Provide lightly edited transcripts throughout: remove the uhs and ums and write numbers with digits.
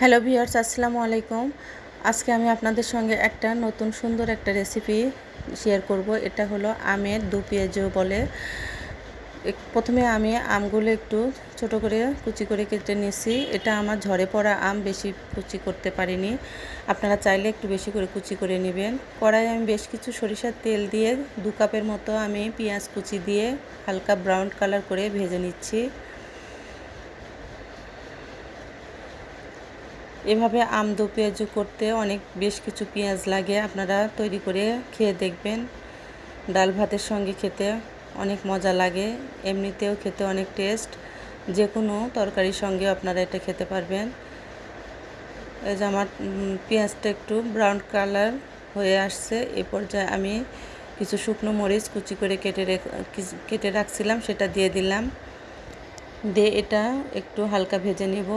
Hello viewers, আসসালামু আলাইকুম। আজকে আমি আপনাদের সঙ্গে একটা নতুন সুন্দর একটা রেসিপি শেয়ার করব। এটা হলো আমের দু পেঁয়াজু বলে। প্রথমে আমি আমগুলো একটু ছোট করে কুচি করে কেটে নিয়েছি। এটা আমার ঝরে পড়া আম, বেশি কুচি করতে পারিনি। আপনারা চাইলে একটু বেশি করে কুচি করে নেবেন। কড়াইয়ে আমি বেশ কিছু সরিষার তেল দিয়ে 2 কাপের মতো আমি পেঁয়াজ কুচি দিয়ে হালকা ব্রাউন কালার করে ভেজে নিচ্ছি। এভাবে আম দু পেঁয়াজু করতে বেশ কিছু পেঁয়াজ লাগে। আপনারা তৈরি করে খেয়ে দেখবেন। ডাল ভাতের সঙ্গে খেতে অনেক মজা লাগে, এমনিতেও খেতে অনেক টেস্ট। যে কোনো তরকারির সঙ্গে আপনারা এটা খেতে পারবেন। এই যে আমার পেঁয়াজটা একটু ব্রাউন কালার হয়ে আসছে। এ পর্যায়ে আমি কিছু শুকনো মরিচ কুচি করে কেটে রাখছিলাম, সেটা দিয়ে দিলাম। দিয়ে এটা একটু হালকা ভেজে নিব।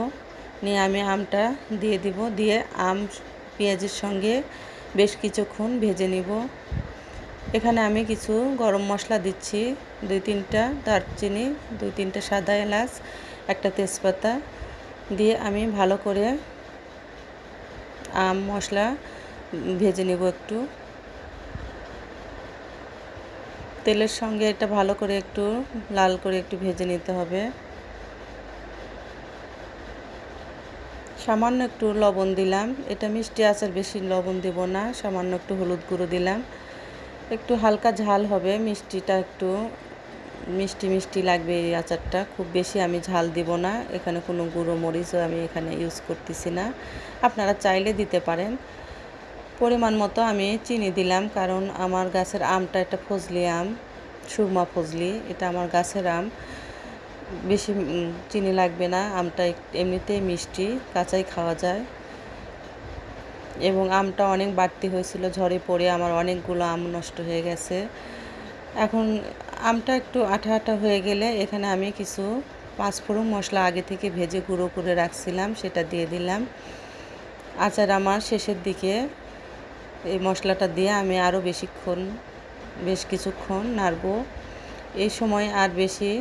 নিয়ে আমি আমটা দিয়ে দিব। দিয়ে আম পেঁয়াজের সঙ্গে বেশ কিছুক্ষণ ভেজে নিব। এখানে আমি কিছু গরম মশলা দিচ্ছি, 2-3টা দারচিনি, 2-3টা সাদা এলাচ, একটা তেজপাতা দিয়ে আমি ভালো করে আম মশলা ভেজে নেব। একটু তেলের সঙ্গে এটা ভালো করে একটু লাল করে একটু ভেজে নিতে হবে। সামান্য একটু লবণ দিলাম। এটা মিষ্টি আচার, বেশি লবণ দেব না। সামান্য একটু হলুদ গুঁড়ো দিলাম। একটু হালকা ঝাল হবে, মিষ্টিটা একটু মিষ্টি মিষ্টি লাগবে এই আচারটা। খুব বেশি আমি ঝাল দিব না। এখানে কোনো গুঁড়ো মরিচও আমি এখানে ইউজ করতেছি না, আপনারা চাইলে দিতে পারেন। পরিমাণ মতো আমি চিনি দিলাম, কারণ আমার গাছের আমটা এটা ফজলি আম, সুরমা ফজলি। এটা আমার গাছের আম, বেশি চিনি লাগবে না। আমটা এমনিতেই মিষ্টি, কাঁচাই খাওয়া যায়। এবং আমটা অনেক বাড়তি হয়েছিল, ঝড়ে পড়ে আমার অনেকগুলো আম নষ্ট হয়ে গেছে। এখন আমটা একটু আঠা আঠা হয়ে গেলে এখানে আমি কিছু পাঁচফোড়ন মশলা আগে থেকে ভেজে গুঁড়ো করে রাখছিলাম, সেটা দিয়ে দিলাম। আচার আমার শেষের দিকে। এই মশলাটা দিয়ে আমি আরও বেশ কিছুক্ষণ নাড়ব। এই সময় আর বেশি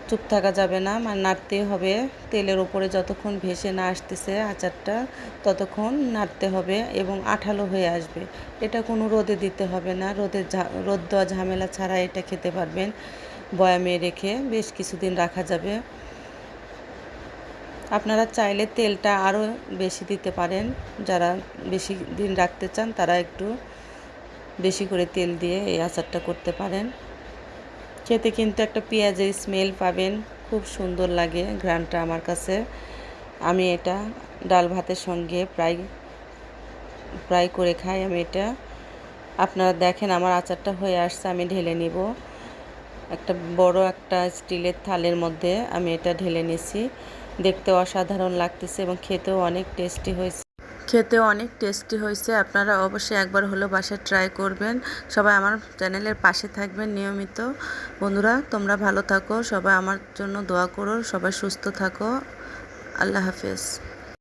চুপ থাকা যাবে না, মানে নাড়তে হবে। তেলের ওপরে যতক্ষণ ভেসে না আসতেছে আচারটা, ততক্ষণ নাড়তে হবে এবং আঠালো হয়ে আসবে। এটা কোনো রোদে দিতে হবে না, রোদ দেওয়া ঝামেলা ছাড়া এটা খেতে পারবেন। বয়ামে রেখে বেশ কিছুদিন রাখা যাবে। আপনারা চাইলে তেলটা আরও বেশি দিতে পারেন। যারা বেশি দিন রাখতে চান তারা একটু বেশি করে তেল দিয়ে এই আচারটা করতে পারেন। খেতে কিন্তু একটা পেঁয়াজের স্মেল পাবেন, খুব সুন্দর লাগে ঘ্রাণটা আমার কাছে। আমি এটা ডাল ভাতের সঙ্গে প্রায় করে খাই আমি এটা। আপনারা দেখেন আমার আচারটা হয়ে আসছে, আমি ঢেলে নিব। বড় একটা স্টিলের থালের মধ্যে আমি এটা ঢেলে নিছি। দেখতে অসাধারণ লাগতেছে এবং খেতেও অনেক টেস্টি হয়েছে। আপনারা অবশ্যই একবার হলেও বাসায় ট্রাই করবেন। সবাই আমার চ্যানেলের পাশে থাকবেন নিয়মিত। বন্ধুরা, তোমরা ভালো থাকো, সবাই আমার জন্য দোয়া করো, সবাই সুস্থ থাকো। আল্লাহ হাফেজ।